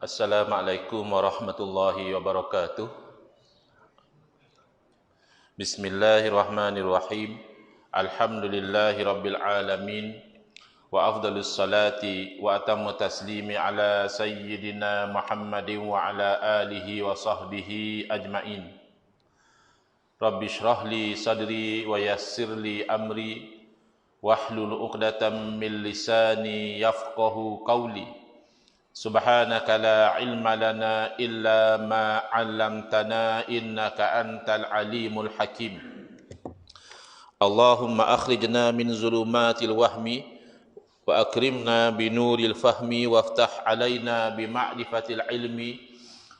Assalamualaikum warahmatullahi wabarakatuh. Bismillahirrahmanirrahim. Alhamdulillahi rabbil alamin. Wa afdalus salati wa atammu taslimi ala sayyidina Muhammadin wa ala alihi wa sahbihi ajma'in. Rabbi shrah li sadri wa yassir li amri wahlul 'uqdatam min lisani yafqahu qawli. Subhanaka la ilma lana illa ma 'allamtana innaka antal alimul hakim. Allahumma akhrijna min zulumatil wahmi wa akrimna binuril fahmi waftah alaina bima'rifatil ilmi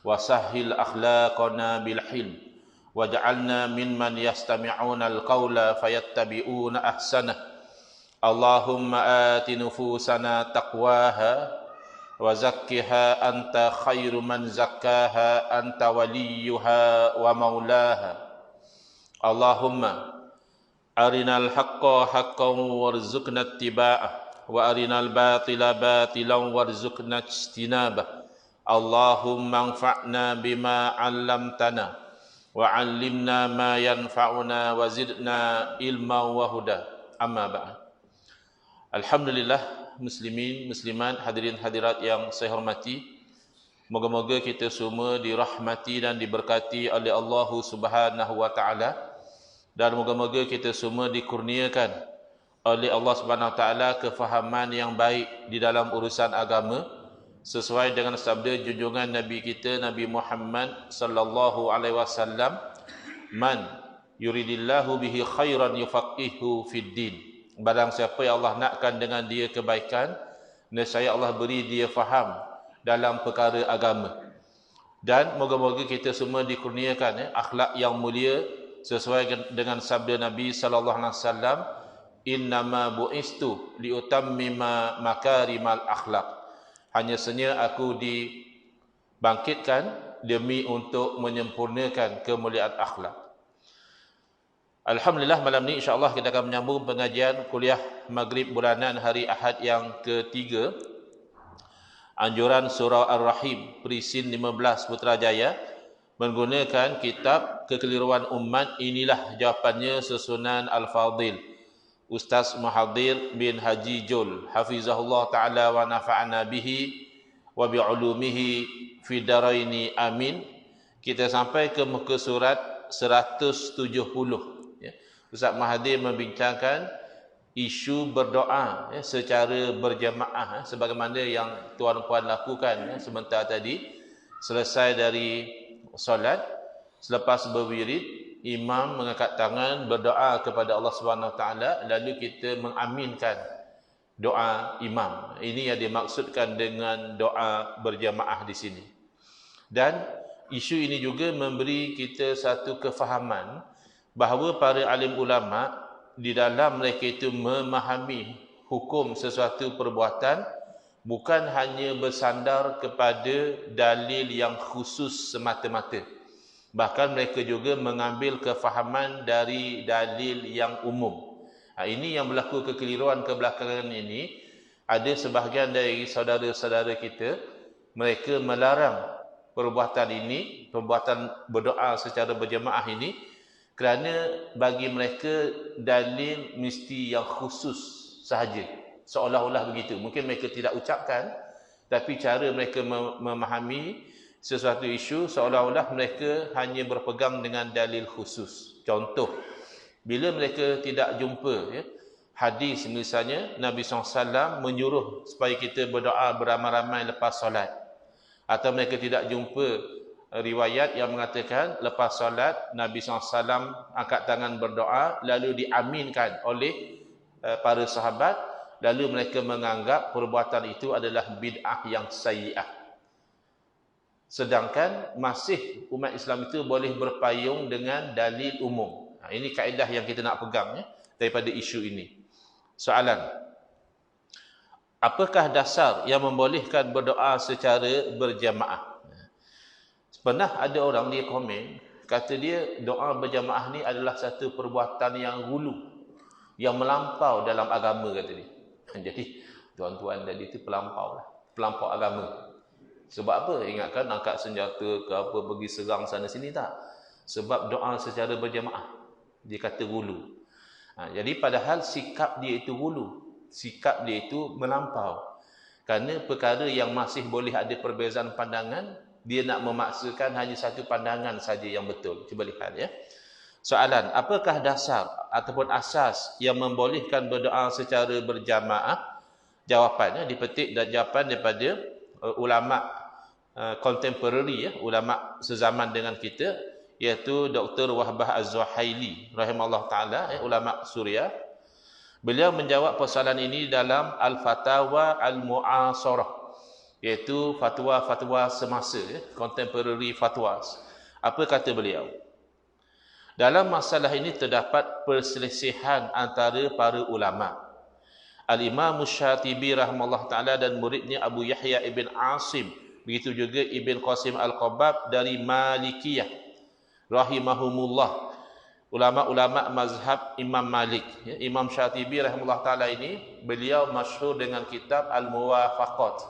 wa sahhil akhlaqana bil hilm waj'alna mimman yastami'una al-qawla fayattabi'una ahsanah. Allahumma ati nufusana taqwaha wa zakkiha anta khairu man zakkaha anta waliyuha wa maulaha. Allahumma arinal haqqa haqqan warzuqna ittiba'ah wa arinal batila batilan warzuqna ijtinabah. Allahumma anfa'na bima 'allamtana wa 'allimna ma yanfa'una wa zidna ilman wa huda. Amma ba'd. Alhamdulillah, muslimin, muslimat, hadirin hadirat yang saya hormati. Moga-moga kita semua dirahmati dan diberkati oleh Allah Subhanahu wa taala, dan moga-moga kita semua dikurniakan oleh Allah Subhanahu wa taala kefahaman yang baik di dalam urusan agama sesuai dengan sabda junjungan Nabi kita Nabi Muhammad sallallahu alaihi wasallam, man yuridillahu bihi khairan yufaqihu fid din. Barang siapa yang Allah nakkan dengan dia kebaikan, nescaya Allah beri dia faham dalam perkara agama. Dan moga-moga kita semua dikurniakan akhlak yang mulia sesuai dengan sabda Nabi sallallahu alaihi wasallam, innama bu'istu liutammima makarimal akhlak. Hanya saja aku dibangkitkan demi untuk menyempurnakan kemuliaan akhlak. Alhamdulillah, malam ni insya-Allah kita akan menyambung pengajian kuliah Maghrib bulanan hari Ahad yang ketiga, anjuran surah Ar-Rahim, Perisin 15 Putrajaya, menggunakan kitab Kekeliruan Umat. Inilah jawapannya susunan Al-Fadil Ustaz Muhadir bin Haji Jul, hafizahullah ta'ala wa nafa'ana bihi wa bi'ulumihi fi daraini amin. Kita sampai ke muka surat 170. Ustaz Muhadir membincangkan isu berdoa secara berjamaah, sebagaimana yang tuan-puan lakukan sebentar tadi. Selesai dari solat, selepas berwirid, imam mengangkat tangan berdoa kepada Allah Subhanahu Wa Taala, lalu kita mengaminkan doa imam. Ini yang dimaksudkan dengan doa berjamaah di sini. Dan isu ini juga memberi kita satu kefahaman bahawa para alim ulama di dalam mereka itu memahami hukum sesuatu perbuatan bukan hanya bersandar kepada dalil yang khusus semata-mata. Bahkan mereka juga mengambil kefahaman dari dalil yang umum. Ini yang berlaku kekeliruan kebelakangan ini. Ada sebahagian dari saudara-saudara kita, mereka melarang perbuatan ini, perbuatan berdoa secara berjemaah ini, kerana bagi mereka dalil mesti yang khusus sahaja. Seolah-olah begitu. Mungkin mereka tidak ucapkan, tapi cara mereka memahami sesuatu isu seolah-olah mereka hanya berpegang dengan dalil khusus. Contoh, bila mereka tidak jumpa hadis misalnya Nabi SAW menyuruh supaya kita berdoa beramai-ramai lepas solat, atau mereka tidak jumpa riwayat yang mengatakan lepas solat Nabi SAW angkat tangan berdoa lalu diaminkan oleh para sahabat, lalu mereka menganggap perbuatan itu adalah bid'ah yang sayyi'ah. Sedangkan masih umat Islam itu boleh berpayung dengan dalil umum. Ini kaedah yang kita nak pegang daripada isu ini. Soalan, apakah dasar yang membolehkan berdoa secara berjamaah? Pernah ada orang dia komen, kata dia doa berjamaah ni adalah satu perbuatan yang hulu, yang melampau dalam agama, kata dia. Jadi tuan-tuan tadi itu pelampau agama. Sebab apa? Ingatkan angkat senjata ke apa, pergi serang sana sini, tak. Sebab doa secara berjamaah. Dia kata gulu. Jadi padahal sikap dia itu gulu. Sikap dia itu melampau. Kerana perkara yang masih boleh ada perbezaan pandangan, dia nak memaksakan hanya satu pandangan saja yang betul. Cuba lihat ya. Soalan, apakah dasar ataupun asas yang membolehkan berdoa secara berjamaah? Jawapannya dipetik dan jawapan daripada ulama contemporary, ulama sezaman dengan kita, iaitu Dr. Wahbah Az-Zuhaili rahimahullah taala, ulama Suriah. Beliau menjawab persoalan ini dalam Al-Fatawa Al-Mu'asarah, iaitu fatwa-fatwa semasa, contemporary fatwas. Apa kata beliau? Dalam masalah ini terdapat perselisihan antara para ulama. Al-Imam Syatibi rahimahullah ta'ala dan muridnya Abu Yahya ibn Asim, begitu juga Ibn Qasim Al-Qabab dari Malikiyah rahimahumullah, ulama-ulama mazhab Imam Malik. Imam Syatibi rahimahullah ta'ala ini, beliau masyhur dengan kitab Al-Muwafaqat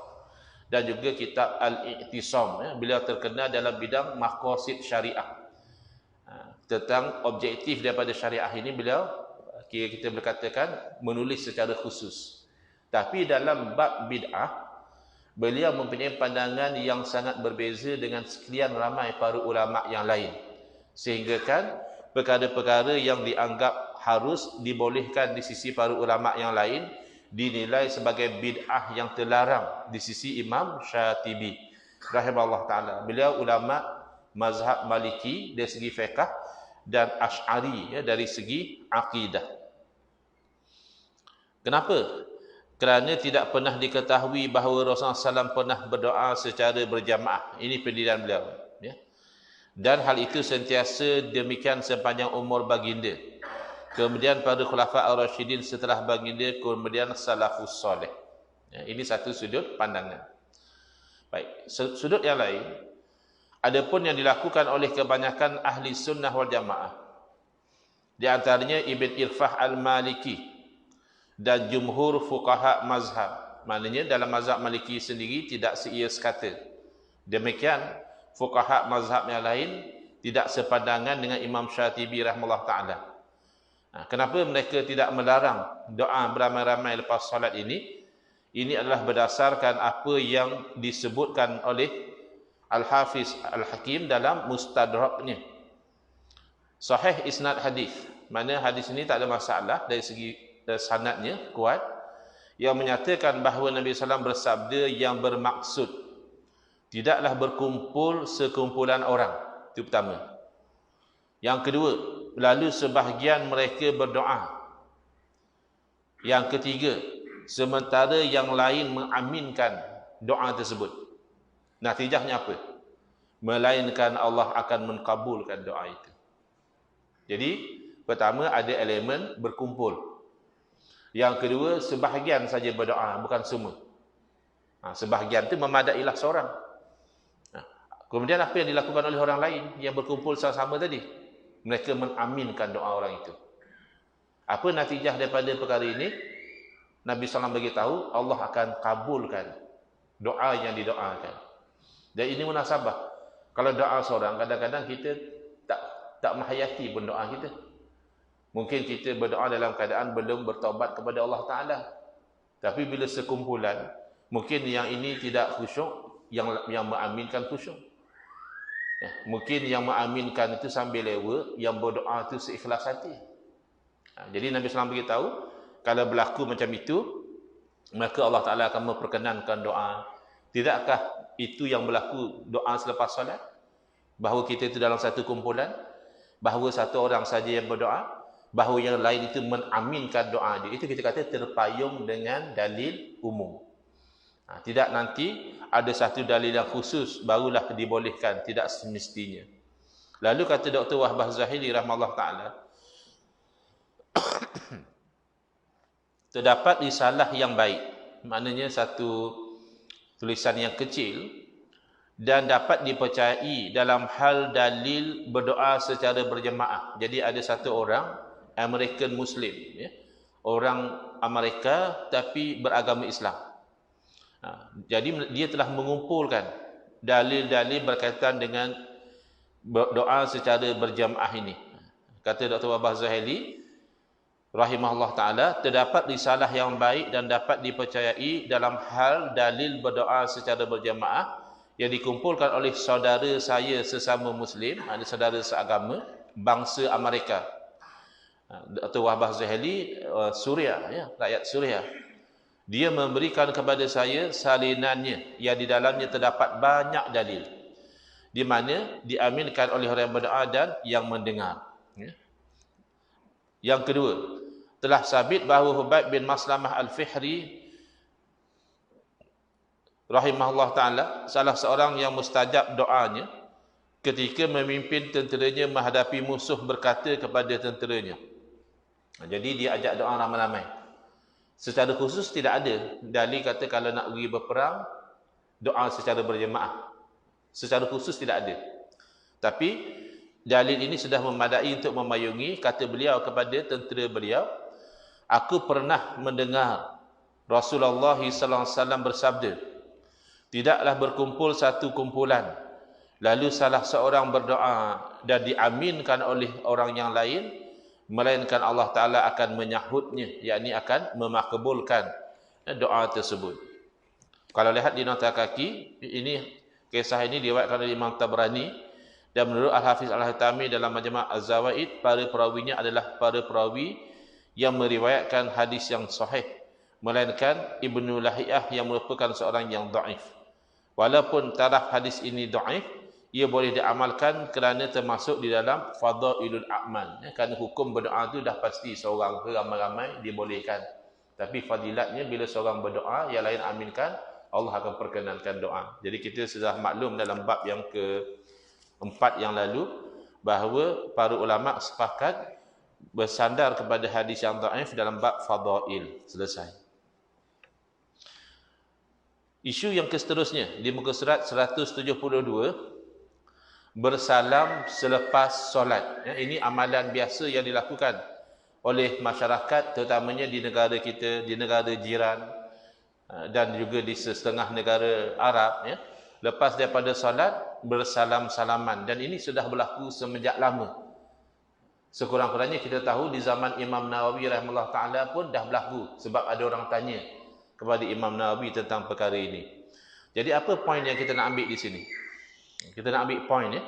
dan juga kitab Al-I'tisam. Beliau terkenal dalam bidang maqasid syariah. Tentang objektif daripada syariah ini beliau, kita berkatakan, menulis secara khusus. Tapi dalam bab bid'ah, beliau mempunyai pandangan yang sangat berbeza dengan sekian ramai para ulama yang lain. Sehingga kan perkara-perkara yang dianggap harus dibolehkan di sisi para ulama yang lain dinilai sebagai bid'ah yang terlarang di sisi Imam Syatibi rahimahullah taala. Beliau ulama mazhab Maliki dari segi fiqh dan Asy'ari dari segi akidah. Kenapa? Kerana tidak pernah diketahui bahawa Rasulullah SAW pernah berdoa secara berjamaah. Ini pendirian beliau. Ya. Dan hal itu sentiasa demikian sepanjang umur baginda. Kemudian pada Khulafa' Ar-Rasyidin setelah baginda, kemudian Salafus Soleh. Ya, ini satu sudut pandangan. Baik, sudut yang lain, adapun yang dilakukan oleh kebanyakan ahli sunnah wal jamaah, di antaranya Ibn Irfah Al-Maliki dan jumhur fuqaha mazhab. Maknanya dalam mazhab Maliki sendiri tidak seia sekata. Demikian fuqaha mazhab yang lain tidak sepandangan dengan Imam Syatibi rahimahullah taala. Kenapa mereka tidak melarang doa beramai-ramai lepas solat ini? Ini adalah berdasarkan apa yang disebutkan oleh Al-Hafiz Al-Hakim dalam Mustadraknya. Sahih isnad hadis. Mana hadis ini tak ada masalah dari segi sanadnya kuat, yang menyatakan bahawa Nabi SAW bersabda yang bermaksud tidaklah berkumpul sekumpulan orang. Itu pertama. Yang kedua, lalu sebahagian mereka berdoa. Yang ketiga, sementara yang lain mengaminkan doa tersebut. Natijahnya apa? Melainkan Allah akan mengkabulkan doa itu. Jadi, pertama ada elemen berkumpul. Yang kedua, sebahagian saja berdoa, bukan semua. Sebahagian itu memadailah seorang. Kemudian apa yang dilakukan oleh orang lain yang berkumpul sama-sama tadi? Mereka mengaminkan doa orang itu. Apa natijah daripada perkara ini? Nabi SAW beritahu Allah akan kabulkan doa yang didoakan. Dan ini munasabah. Kalau doa seorang, kadang-kadang kita tak menghayati pun doa kita. Mungkin kita berdoa dalam keadaan belum bertaubat kepada Allah Ta'ala. Tapi bila sekumpulan, mungkin yang ini tidak khusyuk, yang mengaminkan khusyuk. Ya, mungkin yang mengaminkan itu sambil lewa, yang berdoa itu seikhlas hati. Jadi Nabi SAW beritahu, kalau berlaku macam itu, maka Allah Ta'ala akan memperkenankan doa. Tidakkah itu yang berlaku doa selepas solat? Bahawa kita itu dalam satu kumpulan, bahawa satu orang saja yang berdoa, bahawa yang lain itu mengaminkan doa dia. Itu kita kata terpayung dengan dalil umum. Tidak nanti ada satu dalil yang khusus barulah dibolehkan, tidak semestinya. Lalu kata Dr. Wahbah Zahili rahimahullah taala, terdapat risalah yang baik, maknanya satu tulisan yang kecil dan dapat dipercayai dalam hal dalil berdoa secara berjemaah. Jadi ada satu orang American Muslim, ya, orang Amerika tapi beragama Islam. Jadi dia telah mengumpulkan dalil-dalil berkaitan dengan doa secara berjamaah ini. Kata Dr. Wahbah Zuhaili rahimahullah ta'ala, terdapat risalah yang baik dan dapat dipercayai dalam hal dalil berdoa secara berjamaah yang dikumpulkan oleh saudara saya sesama Muslim, ada saudara seagama, bangsa Amerika. Dr. Wahbah Zuhaili, Suria, ya, rakyat Suria. Dia memberikan kepada saya salinannya yang di dalamnya terdapat banyak dalil, di mana diaminkan oleh orang yang berdoa dan yang mendengar. Ya. Yang kedua, telah sabit bahawa Hubaib bin Maslamah Al-Fihri rahimahullah ta'ala, salah seorang yang mustajab doanya ketika memimpin tenteranya menghadapi musuh, berkata kepada tenteranya. Jadi dia ajak doa ramai-ramai. Secara khusus tidak ada dalil kata kalau nak pergi berperang doa secara berjemaah. Secara khusus tidak ada. Tapi dalil ini sudah memadai untuk memayungi. Kata beliau kepada tentera beliau, aku pernah mendengar Rasulullah SAW bersabda, tidaklah berkumpul satu kumpulan, lalu salah seorang berdoa dan diaminkan oleh orang yang lain, melainkan Allah Ta'ala akan menyahutnya, yakni akan memakbulkan doa tersebut. Kalau lihat di nota kaki, ini kisah ini diriwayatkan oleh Imam Tabrani, dan menurut Al-Hafiz Al-Haytami dalam Majma' Az-Zawaid, para perawinya adalah para perawi yang meriwayatkan hadis yang sahih, melainkan Ibnu Lahiyah yang merupakan seorang yang dhaif. Walaupun taraf hadis ini dhaif, ia boleh diamalkan kerana termasuk di dalam fadailul a'mal. Ya, kerana hukum berdoa itu dah pasti seorang ke ramai-ramai dibolehkan. Tapi fadilatnya bila seorang berdoa, yang lain aminkan, Allah akan perkenankan doa. Jadi kita sudah maklum dalam bab yang keempat yang lalu, bahawa para ulama sepakat bersandar kepada hadis yang dhaif dalam bab fadail. Selesai. Isu yang seterusnya di muka surat 172, bersalam selepas solat. Ya, ini amalan biasa yang dilakukan oleh masyarakat, terutamanya di negara kita, di negara jiran, dan juga di setengah negara Arab. Ya. Lepas daripada solat, bersalam-salaman. Dan ini sudah berlaku semenjak lama. Sekurang-kurangnya kita tahu di zaman Imam Nawawi rahimahullah ta'ala pun dah berlaku. Sebab ada orang tanya kepada Imam Nawawi tentang perkara ini. Jadi apa poin yang kita nak ambil di sini? Kita nak ambil poin, ya,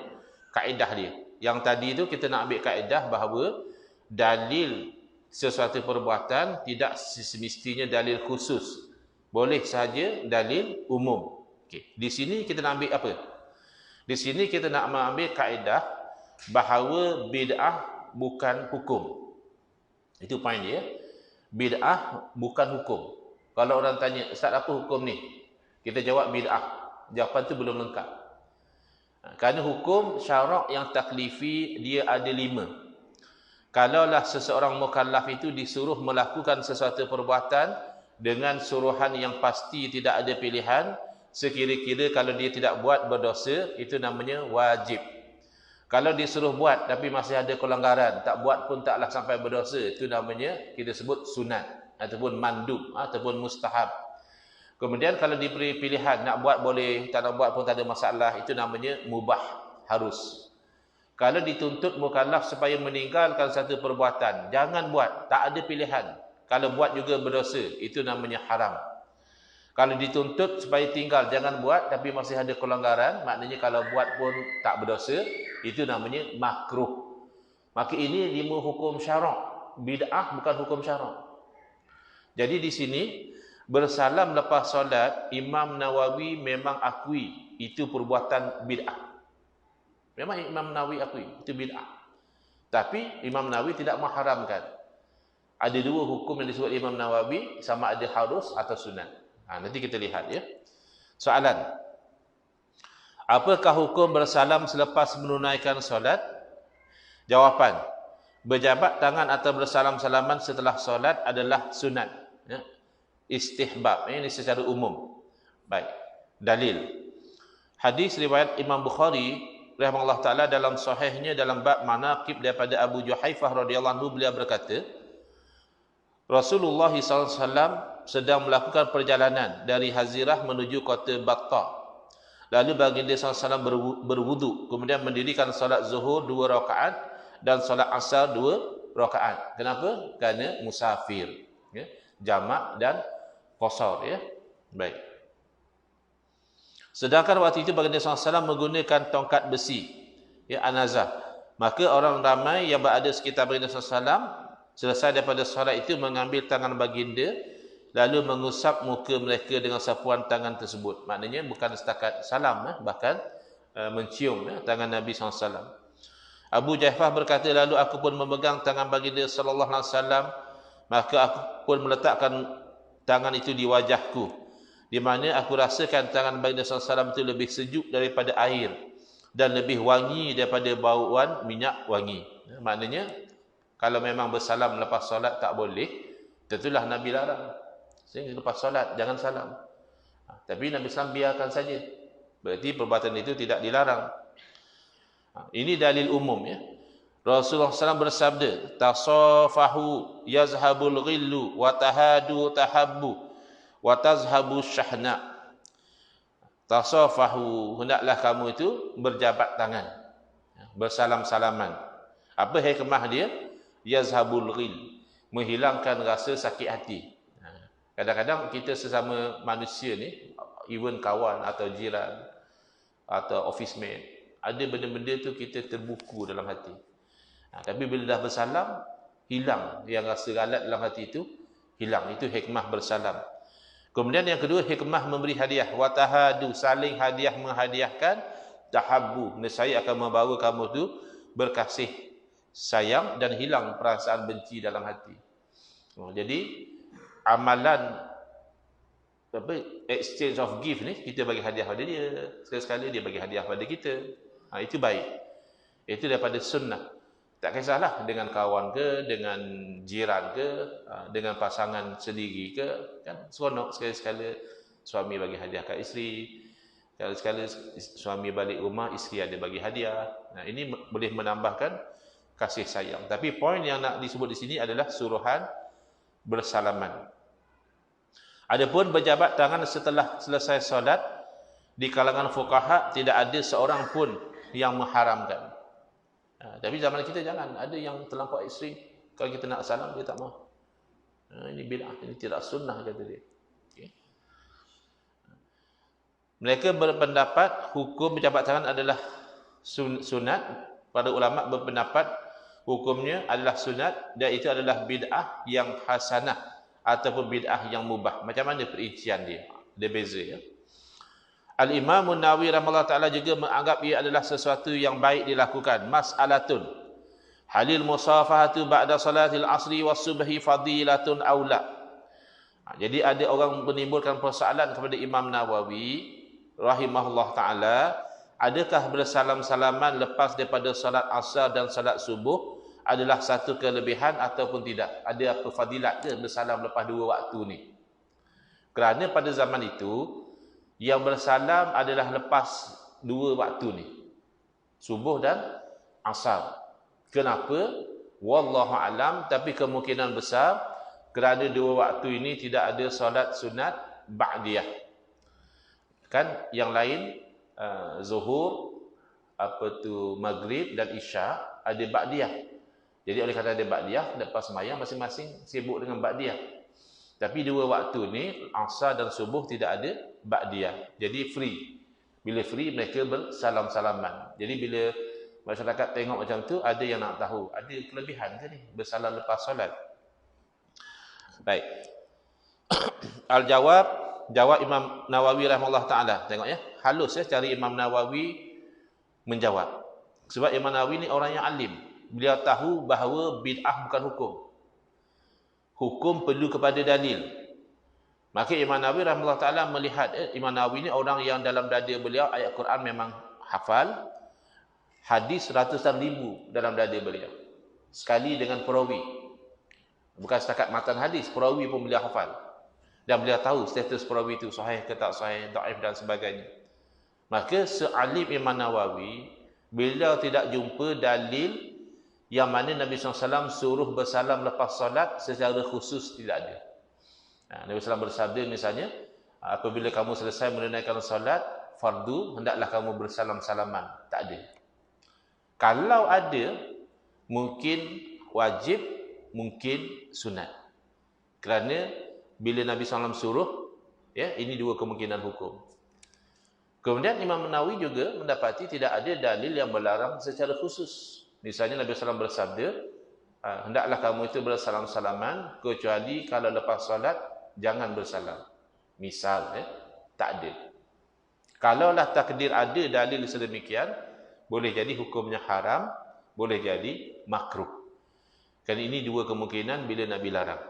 kaedah dia. Yang tadi tu kita nak ambil kaedah bahawa dalil sesuatu perbuatan tidak semestinya dalil khusus. Boleh sahaja dalil umum. Okey. Di sini kita nak ambil apa? Di sini kita nak ambil kaedah bahawa bid'ah bukan hukum. Itu poin dia. Bid'ah bukan hukum. Kalau orang tanya, Ustaz apa hukum ni? Kita jawab bid'ah. Jawapan tu belum lengkap. Kerana hukum syarak yang taklifi dia ada 5. Kalaulah seseorang mukallaf itu disuruh melakukan sesuatu perbuatan dengan suruhan yang pasti, tidak ada pilihan, sekira-kira kalau dia tidak buat berdosa, itu namanya wajib. Kalau disuruh buat tapi masih ada kelanggaran, tak buat pun taklah sampai berdosa, itu namanya kita sebut sunat ataupun mandub ataupun mustahab. Kemudian kalau diberi pilihan, nak buat boleh, tak nak buat pun tak ada masalah, itu namanya mubah, harus. Kalau dituntut mukallaf supaya meninggalkan satu perbuatan, jangan buat, tak ada pilihan. Kalau buat juga berdosa, itu namanya haram. Kalau dituntut supaya tinggal, jangan buat, tapi masih ada kelanggaran, maknanya kalau buat pun tak berdosa, itu namanya makruh. Maka ini 5 hukum syarak. Bid'ah bukan hukum syarak. Jadi di sini, bersalam lepas solat, Imam Nawawi memang akui itu perbuatan bid'ah. Memang Imam Nawawi akui itu bid'ah. Tapi Imam Nawawi tidak mengharamkan. Ada 2 hukum yang disebut Imam Nawawi, sama ada harus atau sunat. Nanti kita lihat, ya. Soalan. Apakah hukum bersalam selepas menunaikan solat? Jawapan. Berjabat tangan atau bersalam-salaman setelah solat adalah sunat. Ya. Istihbab, ini secara umum. Baik, dalil. Hadis riwayat Imam Bukhari rahimahullah taala dalam sahihnya dalam bab manaqib daripada Abu Juhaifah radhiyallahu anhu, beliau berkata, Rasulullah SAW sedang melakukan perjalanan dari Hazirah menuju kota Battah. Lalu baginda SAW berwudu, kemudian mendirikan solat zuhur 2 rakaat dan solat asar 2 rakaat. Kenapa? Kerana musafir, ya, jamak dan qasar, ya. Baik. Sedangkan waktu itu baginda SAW menggunakan tongkat besi, ya, anazah. Maka orang ramai yang berada sekitar baginda SAW selesai daripada solat itu mengambil tangan baginda lalu mengusap muka mereka dengan sapuan tangan tersebut. Maknanya bukan setakat salam, bahkan mencium, tangan Nabi SAW. Abu Jaifah berkata, lalu aku pun memegang tangan baginda sallallahu alaihi wasallam, maka aku pun meletakkan tangan itu di wajahku, di mana aku rasakan tangan baginda sallallahu alaihi wasallam itu lebih sejuk daripada air dan lebih wangi daripada bauan minyak wangi. Maknanya kalau memang bersalam lepas solat tak boleh, tentulah Nabi larang. Sehingga lepas solat jangan salam. Tapi Nabi SAW biarkan saja. Berarti perbuatan itu tidak dilarang. Ini dalil umum, ya. Rasulullah SAW bersabda, tasafahu yazhabul ghillu wa tahadu tahabbu wa tazhabu syahna. Tasafahu, hendaklah kamu itu berjabat tangan, bersalam-salaman. Apa hikmah dia? Yazhabul ghil, menghilangkan rasa sakit hati. Kadang-kadang kita sesama manusia ni, even kawan atau jiran atau office mate, ada benda-benda tu kita terbuku dalam hati. Tapi bila dah bersalam, hilang yang rasa galat dalam hati itu, hilang. Itu hikmah bersalam. Kemudian yang kedua, hikmah memberi hadiah. Watahadu, saling hadiah menghadiahkan. Tahabbu, nescaya akan membawa kamu tu berkasih sayang dan hilang perasaan benci dalam hati. Jadi amalan exchange of gift ni, kita bagi hadiah pada dia, sekali-sekala dia bagi hadiah pada kita. Itu baik. Itu daripada sunnah. Tak kisahlah dengan kawan ke, dengan jiran ke, dengan pasangan sendiri ke, kan seronok sekali-sekala suami bagi hadiah kat isteri, sekali-sekala suami balik rumah, isteri ada bagi hadiah. Ini boleh menambahkan kasih sayang. Tapi poin yang nak disebut di sini adalah suruhan bersalaman. Adapun berjabat tangan setelah selesai solat, di kalangan fuqaha tidak ada seorang pun yang mengharamkan. Tapi zaman kita jangan, ada yang terlampau ekstrim. Kalau kita nak salam, dia tak mahu. Ini bid'ah, ini tidak sunnah, kata dia. Okay. Mereka berpendapat hukum berjabat tangan adalah sunat. Para ulama berpendapat hukumnya adalah sunat dan itu adalah bid'ah yang hasanah ataupun bid'ah yang mubah. Macam mana perincian dia? Dia beza, ya. Al-Imam An-Nawawi rahimahullah ta'ala juga menganggap ia adalah sesuatu yang baik dilakukan. Mas'alatun halil musafahatu ba'da salatil asri was subhi fadilatun aula. Jadi ada orang menimbulkan persoalan kepada Imam Nawawi rahimahullah ta'ala, adakah bersalam-salaman lepas daripada salat asar dan salat subuh adalah satu kelebihan ataupun tidak? Ada apa fadilat ke bersalam lepas dua waktu ni? Kerana pada zaman itu yang bersalam adalah lepas dua waktu ni, subuh dan asar. Kenapa? Wallahu alam, tapi kemungkinan besar kerana dua waktu ini tidak ada solat sunat ba'diyah. Kan yang lain zuhur, maghrib dan isya ada ba'diyah. Jadi oleh kata ada ba'diyah, lepas sembahyang masing-masing sibuk dengan ba'diyah. Tapi dua waktu ni, asar dan subuh tidak ada ba'diyah. Jadi free. Bila free, mereka bersalam-salaman. Jadi bila masyarakat tengok macam tu, ada yang nak tahu, ada kelebihan ke ni bersalam lepas solat? Baik. Al-jawab, jawab Imam Nawawi rahimahullah ta'ala. Tengok ya, halus ya cari Imam Nawawi menjawab. Sebab Imam Nawawi ni orang yang alim. Beliau tahu bahawa bid'ah bukan hukum. Hukum perlu kepada dalil. Maka Imam Nawawi rahimahullah ta'ala melihat, Imam Nawawi ni orang yang dalam dada beliau ayat Quran memang hafal, hadis ratusan ribu dalam dada beliau. Sekali dengan perawi. Bukan setakat matan hadis, perawi pun beliau hafal. Dan beliau tahu status perawi itu sahih ke tak sahih, dhaif dan sebagainya. Maka sealim Imam Nawawi, beliau tidak jumpa dalil yang mana Nabi SAW suruh bersalam lepas solat secara khusus, tidak ada. Nabi SAW bersabda misalnya, apabila kamu selesai menunaikan solat, fardu, hendaklah kamu bersalam-salaman. Tak ada. Kalau ada, mungkin wajib, mungkin sunat. Kerana bila Nabi SAW suruh, ya, ini dua kemungkinan hukum. Kemudian Imam Nawawi juga mendapati tidak ada dalil yang melarang secara khusus. Misalnya Nabi SAW bersabda, hendaklah kamu itu bersalam-salaman, kecuali kalau lepas solat, jangan bersalam. Misal, tak ada. Kalaulah takdir ada dalil sedemikian, boleh jadi hukumnya haram, boleh jadi makruh. Kerana ini dua kemungkinan bila Nabi larang.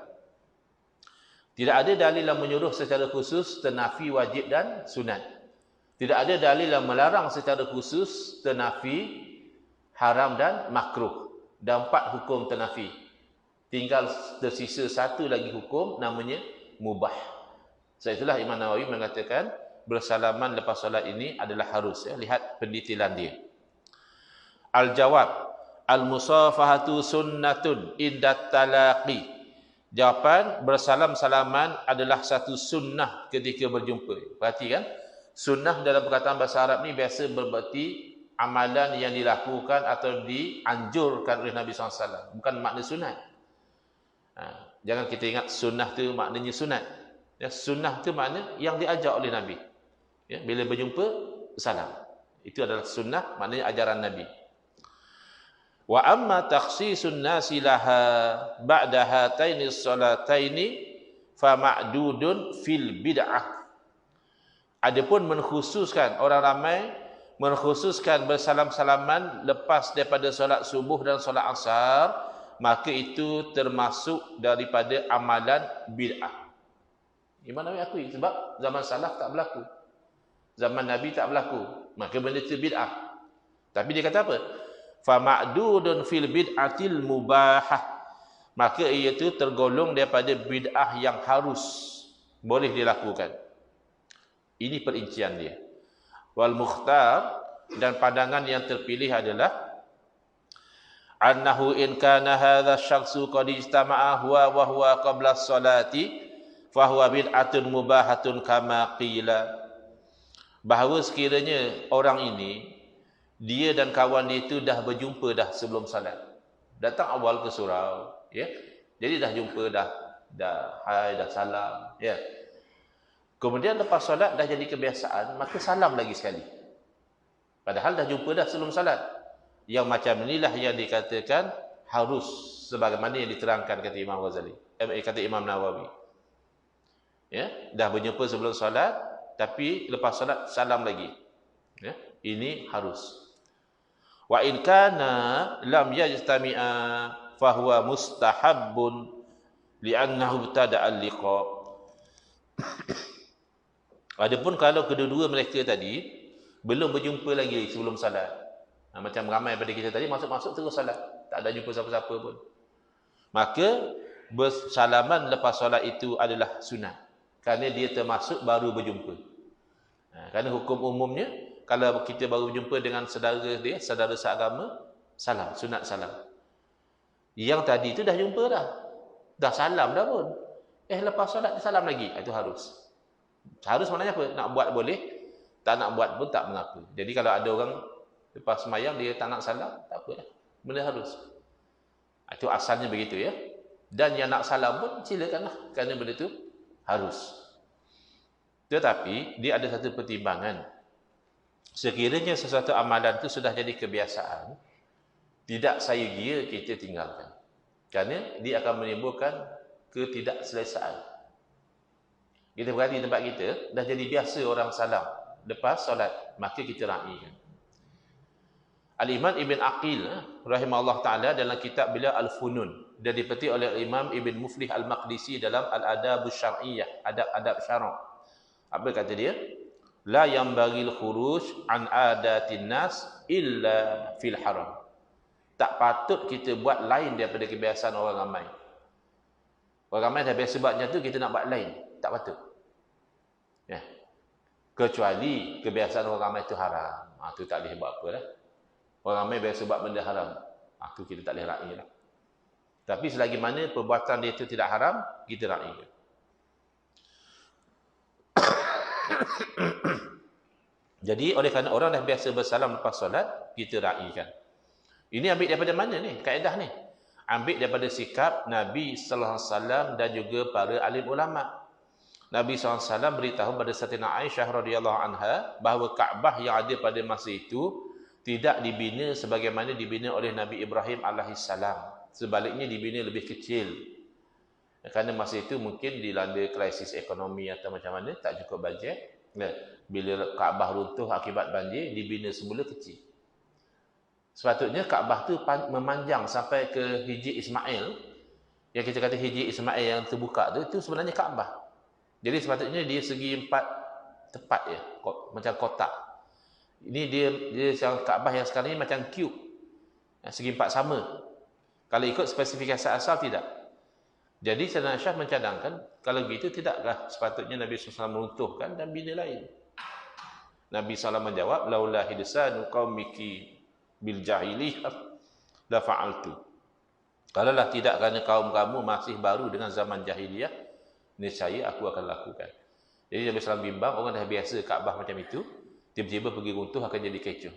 Tidak ada dalil yang menyuruh secara khusus tenafi wajib dan sunat. Tidak ada dalil yang melarang secara khusus tenafi haram dan makruh. Dan 4 hukum tenafi. Tinggal tersisa satu lagi hukum, namanya mubah. Sebab itulah Imam Nawawi mengatakan bersalaman lepas solat ini adalah harus. Ya. Lihat pendetilan dia. Al-jawab, al-musafahatu sunnatun indat talaqi. Jawapan, bersalam-salaman adalah satu sunnah ketika berjumpa. Perhatikan, sunnah dalam perkataan bahasa Arab ni biasa berberti amalan yang dilakukan atau dianjurkan oleh Nabi SAW. Bukan makna sunat. Jangan kita ingat sunnah tu maknanya sunat. Ya, sunnah tu makna yang diajar oleh Nabi. Ya, bila berjumpa, salam. Itu adalah sunnah, maknanya ajaran Nabi. Wa amma takhsisun nasi laha ba'da hataini salataini fa ma'dudun fil bid'ah. Adapun mengkhususkan orang ramai mengkhususkan bersalam-salaman lepas daripada solat subuh dan solat asar, maka itu termasuk daripada amalan bid'ah. Imam Nawawi akui sebab zaman salaf tak berlaku. Zaman Nabi tak berlaku. Maka benda itu bid'ah. Tapi dia kata apa? Fa ma'dudun fil bid'atil mubahah. Maka ia itu tergolong daripada bid'ah yang harus boleh dilakukan. Ini perincian dia. Wal mukhtar, dan pandangan yang terpilih adalah annahu in kana hadha syakhsu qad ijtama'a huwa wa huwa qabla as-salati fa huwa bid'atun mubahatun kama qila. Bahawa sekiranya orang ini, dia dan kawan dia itu dah berjumpa dah sebelum salat. Datang awal ke surau, ya. Jadi dah jumpa dah hai, dah salam, ya. Kemudian lepas solat dah jadi kebiasaan, maka salam lagi sekali. Padahal dah jumpa dah sebelum salat. Yang macam inilah yang dikatakan harus, sebagaimana yang diterangkan kata Imam Ghazali, kata Imam Nawawi. Ya, dah berjumpa sebelum solat, tapi lepas solat salam lagi. Ya, ini harus. Wa in kana lam yajtami'a fa huwa mustahabbun li'annahu ibtada'a al-liqa. Adapun kalau kedua-dua mereka tadi belum berjumpa lagi sebelum salat. Macam ramai pada kita tadi masuk-masuk terus salat, tak ada jumpa siapa-siapa pun. Maka bersalaman lepas solat itu adalah sunat. Kerana dia termasuk baru berjumpa. Kerana hukum umumnya kalau kita baru berjumpa dengan saudara dia, saudara seagama, salam, sunat salam. Yang tadi itu dah jumpa dah. Dah salam dah pun. Lepas solat dia salam lagi. Itu harus. Harus maknanya apa? Nak buat boleh, tak nak buat pun tak mengapa. Jadi kalau ada orang lepas sembahyang dia tak nak salam, tak apa. Benda harus. Itu asalnya begitu, ya. Dan yang nak salam pun silakanlah, kerana benda itu harus. Tetapi dia ada satu pertimbangan. Sekiranya sesuatu amalan itu sudah jadi kebiasaan, tidak sahaja kita tinggalkan. Kerana dia akan menimbulkan ketidakselesaan. Kita berada di tempat kita, dah jadi biasa orang salam lepas solat, maka kita raikan. Al-Imam Ibn Aqil rahimahullah ta'ala dalam kitab beliau Al-Funun, dia dipetik oleh Imam Ibn Muflih Al-Maqdisi dalam Al-Adab Syar'iyyah, adab-adab syarak. Apa kata dia? La yambagil khuruj an adatin nas illa fil haram. Tak patut kita buat lain daripada kebiasaan orang ramai. Orang ramai dah biasa buatnya tu, kita nak buat lain, tak patut. Ya. Kecuali kebiasaan orang ramai itu haram. Tu tak boleh buat apa lah. Orang ramai biasa buat benda haram. Tu kita tak boleh ra'i lah. Tapi selagi mana perbuatan dia itu tidak haram, kita ra'i. Jadi oleh kerana orang dah biasa bersalam lepas solat, kita raikan. Ini ambil daripada mana ni? Kaedah ni. Ambil daripada sikap Nabi sallallahu alaihi wasallam dan juga para alim ulama. Nabi SAW beritahu pada Sayyidina Aisyah radhiyallahu anha bahawa Kaabah yang ada pada masa itu tidak dibina sebagaimana dibina oleh Nabi Ibrahim alaihissalam. Sebaliknya dibina lebih kecil. Kerana masa itu mungkin dilanda krisis ekonomi atau macam mana, tak cukup bajet. Bila Kaabah runtuh akibat banjir, dibina semula kecil. Sepatutnya Kaabah tu memanjang sampai ke Hijri Ismail. Yang kita kata Hijri Ismail yang terbuka tu, itu sebenarnya Kaabah. Jadi sepatutnya dia segi 4 tepat ya, macam kotak. Ini dia yang Kaabah yang sekarang ni macam cube. Segi 4 sama. Kalau ikut spesifikasi asal tidak. Jadi Sayyidina Aisyah mencadangkan kalau begitu tidaklah sepatutnya Nabi SAW meruntuhkan dan bina lain. Nabi SAW menjawab, laula hidsan qaumiki bil jahiliyah la fa'altu. Kalaulah tidak kerana kaum kamu masih baru dengan zaman jahiliyah, niscaya aku akan lakukan. Jadi Nabi SAW bimbang, orang dah biasa Kaabah macam itu, tiba-tiba pergi runtuh akan jadi kecoh.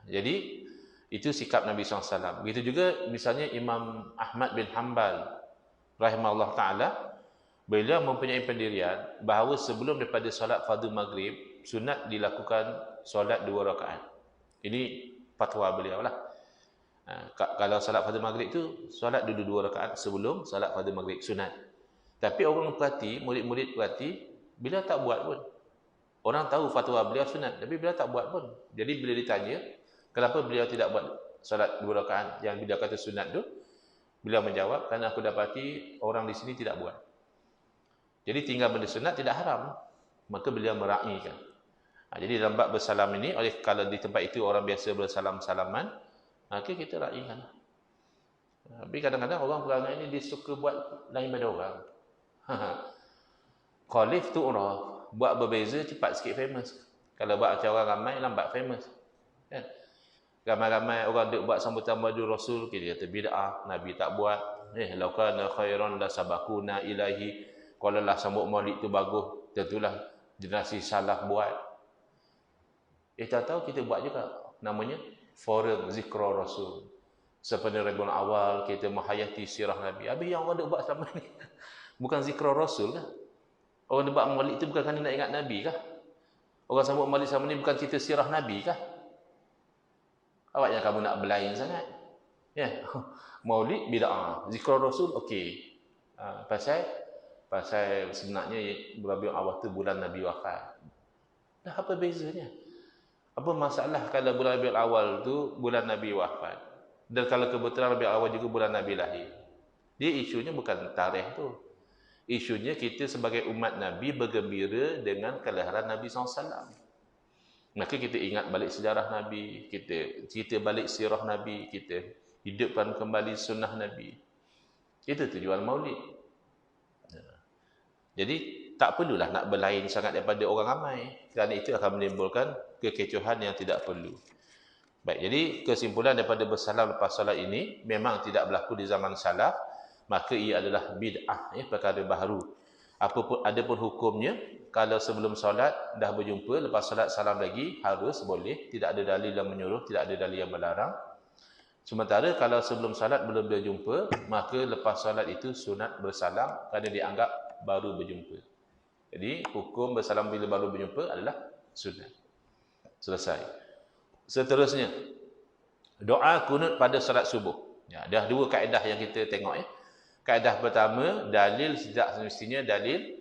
Jadi itu sikap Nabi SAW. Begitu juga misalnya Imam Ahmad bin Hanbal rahimahullah ta'ala, beliau mempunyai pendirian bahawa sebelum daripada solat fardu maghrib, sunat dilakukan solat 2 rakaat. Ini fatwa beliau lah. Kalau solat fardu maghrib tu, solat dulu 2 rakaat sebelum solat fardu maghrib, sunat. Tapi orang perhati, murid-murid perhati, beliau tak buat pun. Orang tahu fatwa beliau sunat, tapi beliau tak buat pun. Jadi bila ditanya, kenapa beliau tidak buat solat 2 rakaat yang beliau kata sunat tu, beliau menjawab, kerana aku dapati orang di sini tidak buat. Jadi tinggal benda sunat tidak haram, maka beliau meraihkan. Jadi dalam bab bersalam ini, oleh kalau di tempat itu orang biasa bersalam-salaman, maka kita raihkan. Tapi kadang-kadang orang perangai ini dia suka buat lain pada orang. Khalif tu orang buat berbeza cepat sikit famous. Kalau buat acara ramai lambat famous. Kan? Ramai-ramai orang duk buat sambutan madu Rasul, kita kata bid'ah, Nabi tak buat. Law kana khairan la sabaquna ilahi. Kalau lah sambut Maulid tu bagus, tentulah generasi salaf buat. Tak tahu kita buat juga. Namanya Forum Zikra Rasul. Sepenuh Rabiul Awal kita menghayati sirah Nabi. Habis yang orang duk buat selama ni bukan zikra Rasul kah? Orang buat Maulid itu bukan kerana nak ingat Nabi kah? Orang sambut Maulid sama ni bukan cerita sirah Nabi kah? Awak yang kamu nak berlain sangat. Ya. Maulid bid'ah, zikra Rasul okey. Pasal sebenarnya Rabiul Awal tu bulan Nabi wafat. Dah apa bezanya? Apa masalah kalau bulan Rabiul Awal tu bulan Nabi wafat? Dan kalau kebetulan Rabiul Awal juga bulan Nabi lahir. Dia isunya bukan tarikh tu. Isunya kita sebagai umat Nabi bergembira dengan kelahiran Nabi SAW. Maka kita ingat balik sejarah Nabi, kita cerita balik sirah Nabi, kita hidupkan kembali sunnah Nabi. Itu tujuan Maulid. Jadi tak perlulah nak berlain sangat daripada orang ramai, kerana itu akan menimbulkan kekecohan yang tidak perlu. Baik, jadi kesimpulan daripada bersalam lepas solat ini memang tidak berlaku di zaman salaf, maka ia adalah bid'ah, perkara baharu. Adapun hukumnya, kalau sebelum solat dah berjumpa, lepas solat salam lagi, harus, boleh, tidak ada dalil yang menyuruh, tidak ada dalil yang melarang. Sementara kalau sebelum solat belum berjumpa, maka lepas solat itu sunat bersalam kerana dianggap baru berjumpa. Jadi hukum bersalam bila baru berjumpa adalah sunat. Selesai. Seterusnya, doa kunut pada solat subuh. Ya, dah 2 kaedah yang kita tengok. Kaedah pertama, dalil tidak semestinya dalil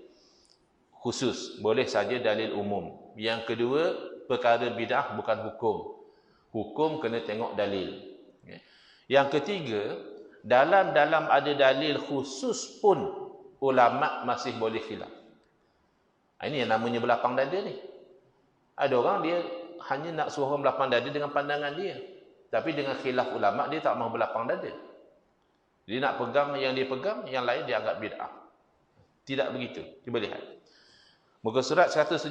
khusus, boleh saja dalil umum. Yang kedua, perkara bid'ah bukan hukum. Hukum kena tengok dalil. Yang ketiga, dalam ada dalil khusus pun ulama masih boleh khilaf. Ini yang namanya berlapang dada ni. Ada orang dia hanya nak suruh berlapang dada dengan pandangan dia, tapi dengan khilaf ulama dia tak mahu berlapang dada. Dia nak pegang yang dia pegang, yang lain dia anggap bid'ah. Tidak begitu. Cuba lihat. Muka surat 175.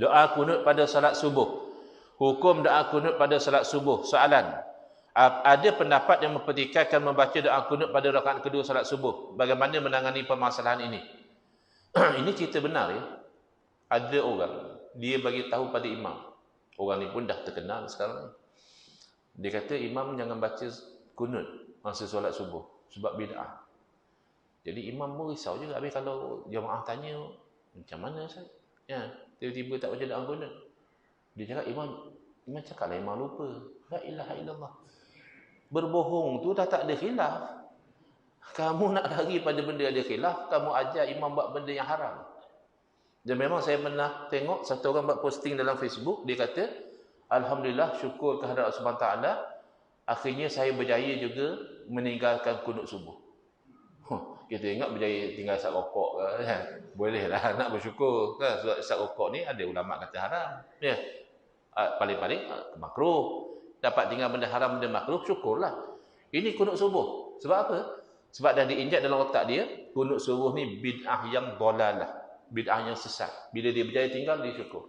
Doa kunut pada salat subuh. Hukum doa kunut pada salat subuh. Soalan. Ada pendapat yang mempertikaikan membaca doa kunut pada rakaat kedua salat subuh. Bagaimana menangani permasalahan ini? Ini cerita benar ya. Ada orang dia bagi tahu pada imam. Orang ni pun dah terkenal sekarang. Dia kata imam jangan baca kunut masa solat subuh sebab bid'ah. Jadi imam pun risau juga. Habis kalau jemaah tanya, macam mana Ustaz? Ya, tiba-tiba tak baca doa kunut. Dia cakap imam cakap lah imam lupa. La ilaha illallah. Berbohong tu dah tak ada khilaf. Kamu nak lari pada benda ada khilaf, kamu ajar imam buat benda yang haram. Dan memang saya pernah tengok satu orang buat posting dalam Facebook, dia kata, alhamdulillah, syukur kehadirat Allah Subhanahu Wa Taala, akhirnya saya berjaya juga meninggalkan kunut subuh. Kita ingat berjaya tinggal isap rokok kan? Boleh lah nak bersyukur kan? Sebab isap rokok ni ada ulama kata haram. Ya. Paling-paling makruh. Dapat tinggal benda haram, benda makruh, syukurlah. Ini kunut subuh. Sebab apa? Sebab dah diinjak dalam otak dia, kunut subuh ni bid'ah yang dolalah. Bid'ah yang sesat. Bila dia berjaya tinggal, dia syukur.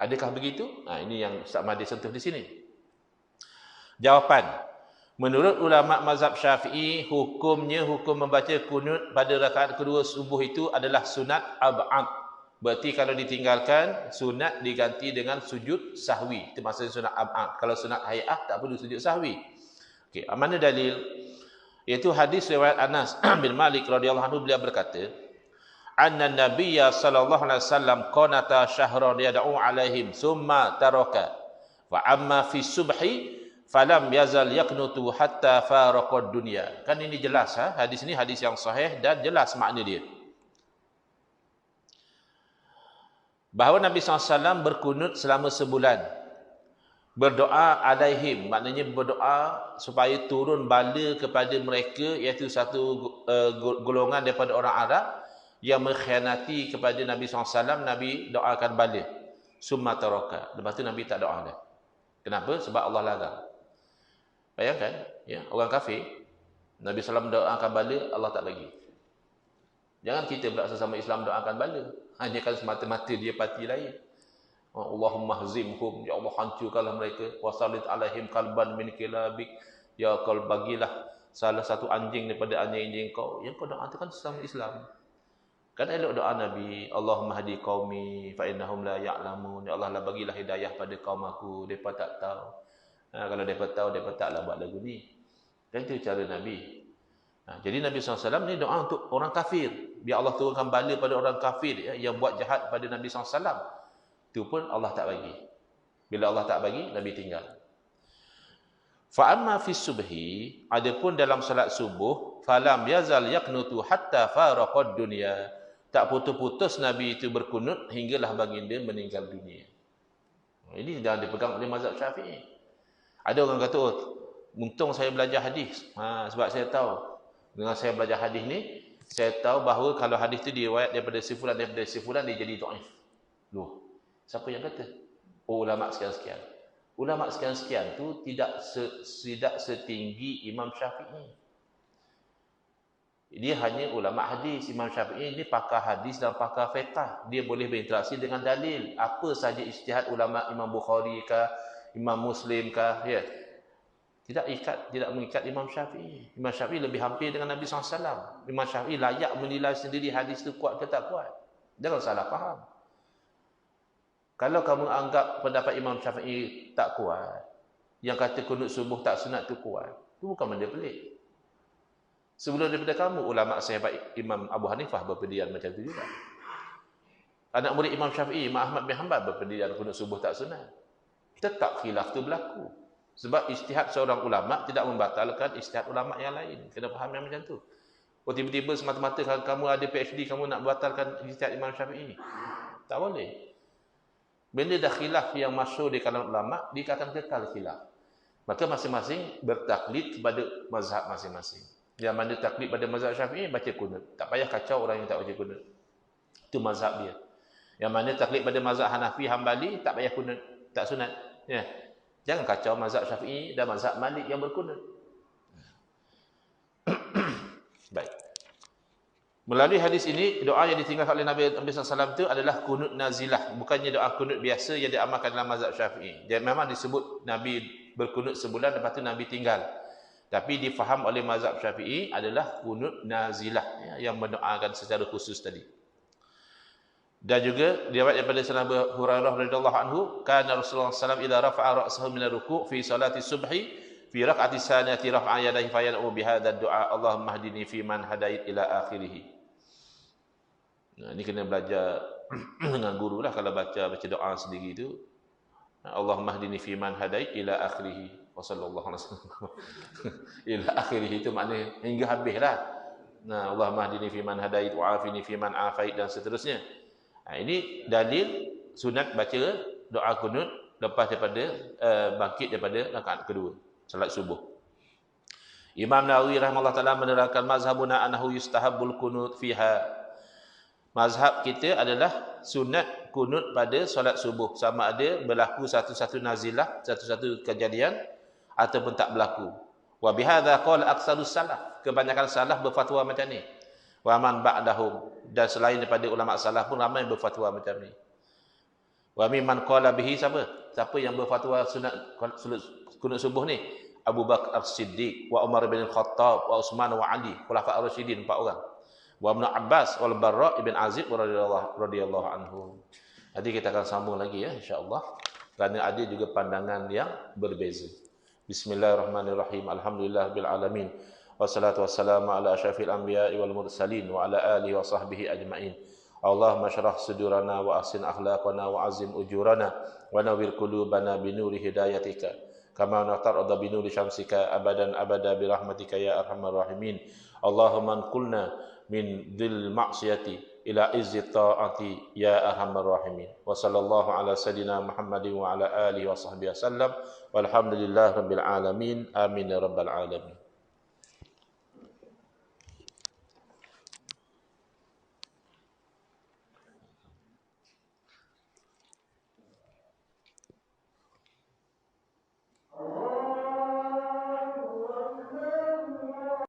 Adakah begitu? Ini yang Ustaz Mahdi sentuh di sini. Jawapan. Menurut ulama mazhab Syafi'i, hukumnya hukum membaca kunut pada rakaat kedua subuh itu adalah sunat ab'ad. Berarti kalau ditinggalkan, sunat diganti dengan sujud sahwi. Itu maksudnya sunat ab'ad. Kalau sunat hay'ah, tak perlu sujud sahwi. Okey, mana dalil? Iaitu hadis riwayat Anas bin Malik radhiyallahu anhu, beliau berkata, anna nabiyya sallallahu alaihi wasallam qanata syahran yad'u alaihim summa taraka wa amma fi subhi falam yazal yaqnutu hatta faraqad dunya. Kan ini jelas hadis ini hadis yang sahih dan jelas makna dia. Bahawa Nabi SAW berkunut selama sebulan. Berdoa alaihim, maknanya berdoa supaya turun bala kepada mereka, iaitu satu golongan daripada orang Arab yang mengkhianati kepada Nabi SAW. Nabi doakan bala. Summa taraka. Lepas tu Nabi tak doa dah. Kenapa? Sebab Allah larang. Bayangkan, ya, orang kafir, Nabi SAW doakan bala, Allah tak bagi. Jangan kita pula sesama Islam doakan bala. Hanya kan semata-mata dia parti lain. Allahumma hazimhum, ya Allah hancurkanlah mereka. Wasallit alaihim kalban min kilabik. Ya kau bagilah salah satu anjing daripada anjing-anjing kau. Yang kau doa itu kan sesama Islam. Kan elok doa Nabi, Allahumma hadi qaumi fa innahum la ya'lamun. Ya Allah lah bagilah hidayah pada kaum aku, depa tak tahu. Kalau depa tahu, depa taklah buat lagu ni. Dan itu cara Nabi. Jadi Nabi SAW ni doa untuk orang kafir. Biar Allah turunkan bala pada orang kafir, ya, yang buat jahat pada Nabi SAW. Itu pun Allah tak bagi. Bila Allah tak bagi, Nabi tinggal. Fa'amma fi subhi, adapun dalam salat subuh, falam yazal yaqnutu hatta faraqad dunya. Tak putus-putus Nabi itu berkunut hinggalah baginda meninggal dunia. Ini jangan dipegang oleh mazhab Syafi'i. Ada orang kata, untung saya belajar hadis. Sebab saya tahu dengan saya belajar hadis ni, saya tahu bahawa kalau hadis tu diriwayat daripada sifulan dia jadi dhaif. Loh, siapa yang kata? Ulama sekian-sekian. Ulama sekian-sekian tu tidak setinggi Imam Syafi'i. Dia hanya ulama hadis. Imam Syafi'i ini pakar hadis dan pakar fiqh. Dia boleh berinteraksi dengan dalil. Apa saja ijtihad ulama, Imam Bukhari kah, Imam Muslim kah, ya. Tidak mengikat Imam Syafi'i. Imam Syafi'i lebih hampir dengan Nabi SAW. Imam Syafi'i layak menilai sendiri hadis itu kuat ke tak kuat. Jangan salah faham. Kalau kamu anggap pendapat Imam Syafi'i tak kuat, yang kata kunut subuh tak sunat tu kuat, itu bukan benda pelik. Sebelum daripada kamu, ulama sahabat Imam Abu Hanifah berpendirian macam itu juga. Anak murid Imam Syafi'i, Imam Ahmad bin Hanbal berpendirian kunut subuh tak sunat. Tetap khilaf tu berlaku. Sebab ijtihad seorang ulama tidak membatalkan ijtihad ulama yang lain. Kena faham yang macam tu. Tiba-tiba semata-mata kamu ada PhD, kamu nak batalkan ijtihad Imam Syafi'i. Tak boleh. Bila dah khilaf yang masyhur di kalangan ulama, dia akan kekal khilaf. Maka masing-masing bertaklid kepada mazhab masing-masing. Yang mana taklid pada mazhab Syafi'i, baca kunut. Tak payah kacau orang yang tak baca kunut. Itu mazhab dia. Yang mana taklid pada mazhab Hanafi, Hambali, tak payah kunut. Tak sunat. Ya. Jangan kacau mazhab Syafi'i dan mazhab Malik yang berkunut. Baik. Melalui hadis ini, doa yang ditinggalkan oleh Nabi SAW itu adalah kunut nazilah. Bukannya doa kunut biasa yang diamalkan dalam mazhab Syafi'i. Jadi memang disebut Nabi berkunut sebulan, lepas tu Nabi tinggal. Tapi difaham oleh mazhab Syafi'i adalah kunut nazilah, ya, yang mendoakan secara khusus tadi. Dan juga diriwayat daripada Sayyidina Abu Hurairah radhiyallahu anhu, kana Rasulullah sallallahu alaihi wasallam idza rafa'a ra'sahu min ar-ruku' fi salati subhi fi raq'ati tsaniyati rafa'a yadayhi fa yad'u bi hadha ad-du'a Allahumma hdini fi man hadait ila akhirih. Nah, ini kena belajar dengan guru lah kalau baca doa sendiri itu. Allahumma hdini fi man hadait ila akhirih. Wa sallallahu alaihi wasallam. Ila akhirih itu maknanya hingga habislah. Nah, Allahumma hdini fi man hadait wa afini fi man afait dan seterusnya. Nah, ini dalil sunat baca doa kunut lepas daripada bangkit daripada rakaat kedua salat subuh. Imam Nawawi rahimahullah taala menerangkan mazhabuna annahu yustahabbul kunut fiha. Mazhab kita adalah sunat kunut pada solat subuh, sama ada berlaku satu-satu nazilah, satu-satu kejadian ataupun tak berlaku. Wa bihadza qala aktsarus salaf. Kebanyakan salaf berfatwa macam ni. Wa man ba'dahum, dan selain daripada ulama salaf pun ramai berfatwa macam ni. Wa mimman qala bihi, siapa yang berfatwa sunat kunut subuh ni? Abu Bakar As-Siddiq, wa Umar bin Khattab, wa Utsman wa Ali, khulafa ar-rasyidin 4 orang. Wa Ibn Abbas wal Barra ibn Azib radhiyallahu anhu. Nanti kita akan sambung lagi ya insya-Allah, kerana ada juga pandangan yang berbeza. Bismillahirrahmanirrahim. Alhamdulillahirabbil alamin. Wassalatu wassalamu ala asyrafil anbiya'i wal mursalin wa ala alihi wa sahbihi ajma'in. Allahumma syrah sudurana wa ahsin akhlaqana wa azim ujurana wa nawwir qulubana bi nuri hidayatika kama natarada bi nuri syamsika abadan abada bi rahmatika ya arhamar rahimin. Allahumma anqulna min dhil ma'siyati ila izzi ta'ati ya arhamar rahimin. Wa sallallahu ala sayidina Muhammadin wa ala alihi wa sahbihi wasallam walhamdulillahi rabbil alamin. Amin ya rabbal alamin.